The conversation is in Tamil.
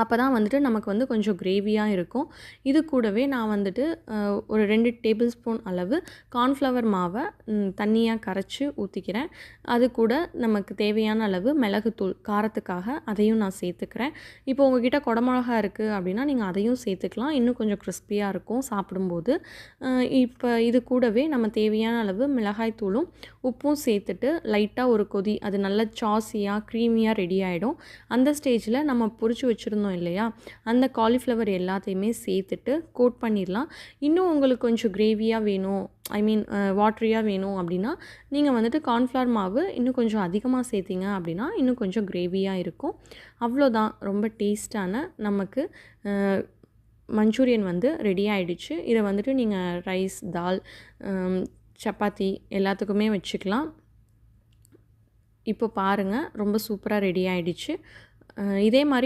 அப்போ தான் வந்துட்டு நமக்கு வந்து கொஞ்சம் கிரேவியாக இருக்கும். இது கூடவே நான் வந்துட்டு ஒரு 2 டேபிள் ஸ்பூன் அளவு கார்ன்ஃப்ளவர் மாவை தண்ணியாக கரைச்சி ஊற்றிக்கிறேன். அது கூட நமக்கு தேவையான அளவு மிளகுத்தூள் காரத்துக்காக அதையும் நான் சேர்த்துக்கிறேன். இப்போ உங்ககிட்ட குடமிளகா இருக்குது அப்படின்னா நீங்கள் அதையும் சேர்த்துக்கலாம். இன்னும் கொஞ்சம் கிறிஸ்பியாக இருக்கும் சாப்பிடும்போது. இப்போ இது கூடவே நம்ம தேவையான அளவு மிளகாய் தூளும் உப்பும் சேர்த்துட்டு லைட்டாக ஒரு கொதி, அது நல்லா சாஸியாக க்ரீமியாக ரெடி ஆகிடும். அந்த ஸ்டேஜில் நம்ம பொரிச்சு வச்சுருந்தோம் இல்லையா, அந்த காலிஃப்ளவர் எல்லாத்தையுமே சேர்த்துட்டு கோட் பண்ணிடலாம். இன்னும் உங்களுக்கு கொஞ்சம் கிரேவியாக வேணும், ஐ மீன் வாட்ரியாக வேணும் அப்படின்னா நீங்கள் வந்துட்டு கார்ன்ஃப்ளவர் மாவு இன்னும் கொஞ்சம் அதிகமாக சேர்த்திங்க அப்படின்னா இன்னும் கொஞ்சம் கிரேவியாக இருக்கும். அவ்வளோதான், ரொம்ப டேஸ்டான நமக்கு மஞ்சூரியன் வந்து ரெடி ஆகிடுச்சு. இதை வந்துட்டு நீங்கள் ரைஸ், தால், சப்பாத்தி எல்லாத்துக்குமே வச்சுக்கலாம். இப்போ பாருங்கள், ரொம்ப சூப்பராக ரெடி ஆகிடுச்சு. இதே மாதிரி